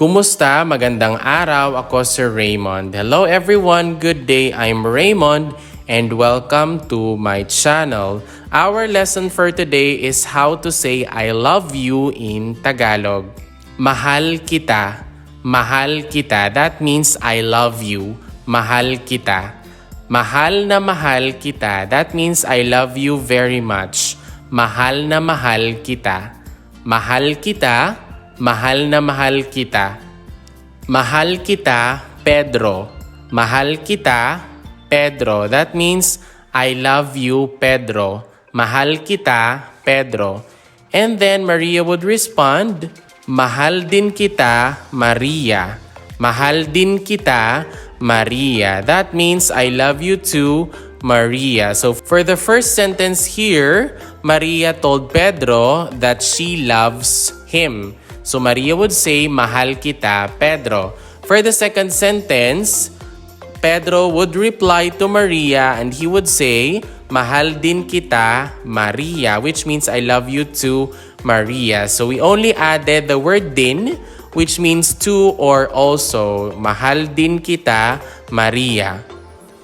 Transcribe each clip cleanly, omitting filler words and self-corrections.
Kumusta? Magandang araw. Ako si Reymund. Hello everyone. Good day. I'm Reymund and welcome to my channel. Our lesson for today is how to say I love you in Tagalog. Mahal kita. Mahal kita. That means I love you. Mahal kita. Mahal na mahal kita. That means I love you very much. Mahal na mahal kita. Mahal kita. Mahal na mahal kita. Mahal kita, Pedro. Mahal kita, Pedro. That means I love you, Pedro. Mahal kita, Pedro. And then Maria would respond, Mahal din kita, Maria. Mahal din kita, Maria. That means I love you too, Maria. So for the first sentence here, Maria told Pedro that she loves him. So Maria would say, Mahal kita, Pedro. For the second sentence, Pedro would reply to Maria and he would say, Mahal din kita, Maria, which means I love you too, Maria. So we only added the word din, which means to or also. Mahal din kita, Maria.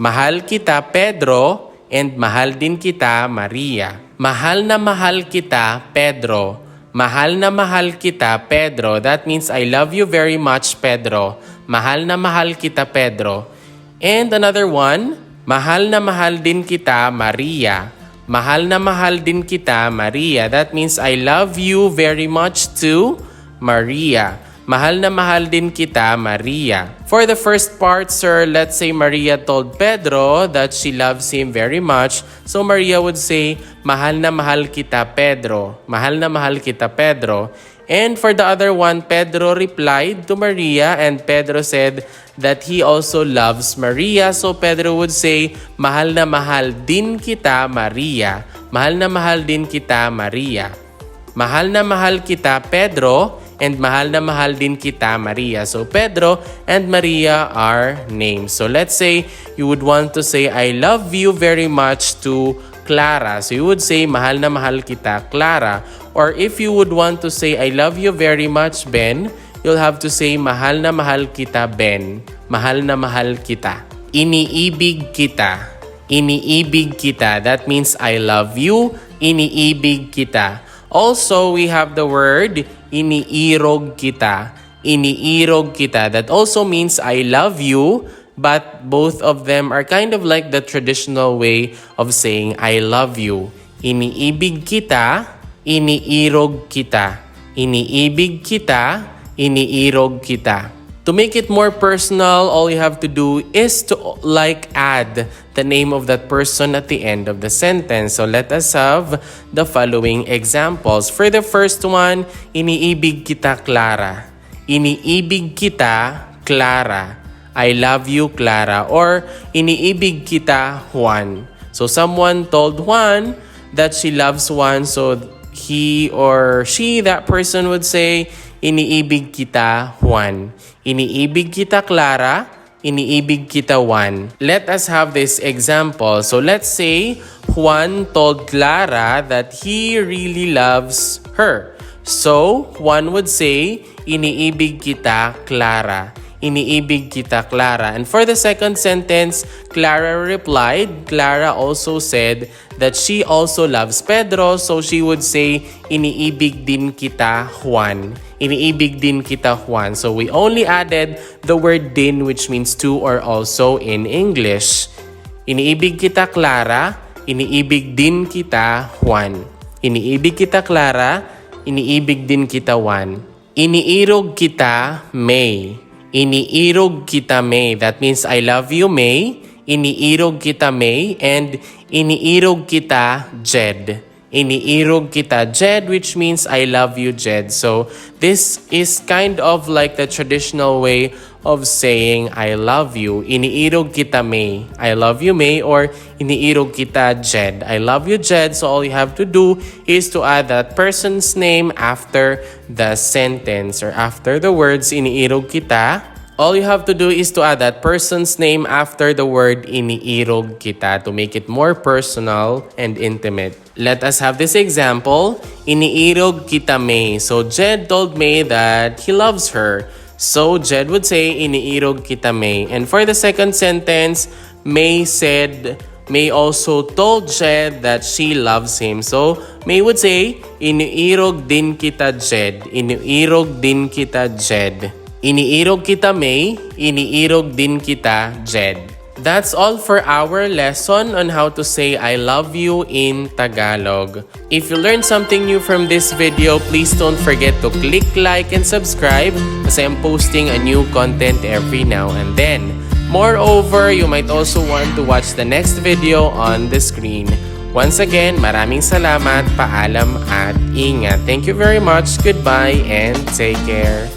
Mahal kita, Pedro, and mahal din kita, Maria. Mahal na mahal kita, Pedro. Mahal na mahal kita, Pedro. That means I love you very much, Pedro. Mahal na mahal kita, Pedro. And another one, mahal na mahal din kita, Maria. Mahal na mahal din kita, Maria. That means I love you very much too, Maria. Mahal na mahal din kita, Maria. For the first part, sir, let's say Maria told Pedro that she loves him very much. So Maria would say, Mahal na mahal kita, Pedro. Mahal na mahal kita, Pedro. And for the other one, Pedro replied to Maria and Pedro said that he also loves Maria. So Pedro would say, Mahal na mahal din kita, Maria. Mahal na mahal din kita, Maria. Mahal na mahal kita, Pedro. And mahal na mahal din kita, Maria. So Pedro and Maria are names. So let's say you would want to say, I love you very much to Clara. So you would say, mahal na mahal kita, Clara. Or if you would want to say, I love you very much, Ben, you'll have to say, mahal na mahal kita, Ben. Mahal na mahal kita. Iniibig kita. Iniibig kita. That means I love you. Iniibig kita. Also, we have the word iniirog kita. Iniirog kita. That also means I love you, but both of them are kind of like the traditional way of saying I love you. Iniibig kita, iniirog kita. Iniibig kita, iniirog kita. To make it more personal, all you have to do is to add the name of that person at the end of the sentence. So let us have the following examples. For the first one, iniibig kita, Clara. Iniibig kita, Clara. I love you, Clara. Or iniibig kita, Juan. So someone told Juan that she loves Juan. So he or she, that person would say, iniibig kita, Juan. Iniibig kita, Clara. Iniibig kita, Juan. Let us have this example. So let's say Juan told Clara that he really loves her. So Juan would say, iniibig kita, Clara. Iniibig kita, Clara. And for the second sentence, Clara replied. Clara also said that she also loves Pedro. So she would say, iniibig din kita, Juan. Iniibig din kita, Juan. So we only added the word din, which means to or also in English. Iniibig kita, Clara. Iniibig din kita, Juan. Iniibig kita, Clara. Iniibig din kita, Juan. Iniirog kita, May. Iniirog kita, May. That means I love you, May. Iniirog kita, May. And iniirog kita, Jed. Iniirog kita, Jed, which means I love you, Jed. So this is kind of like the traditional way of saying I love you. Iniirog kita, May. I love you, May. Or iniirog kita, Jed. I love you, Jed. So all you have to do is to add that person's name after the sentence or after the words iniirog kita. All you have to do is to add that person's name after the word iniirog kita to make it more personal and intimate. Let us have this example. Iniirog kita, May. So Jed told May that he loves her. So Jed would say, iniirog kita May. And for the second sentence, May also told Jed that she loves him. So May would say, iniirog din kita Jed. Iniirog din kita Jed. Iniirog kita May. Iniirog din kita Jed. That's all for our lesson on how to say I love you in Tagalog. If you learned something new from this video, please don't forget to click like and subscribe kasi I'm posting a new content every now and then. Moreover, you might also want to watch the next video on the screen. Once again, maraming salamat, paalam at ingat. Thank you very much, goodbye, and take care.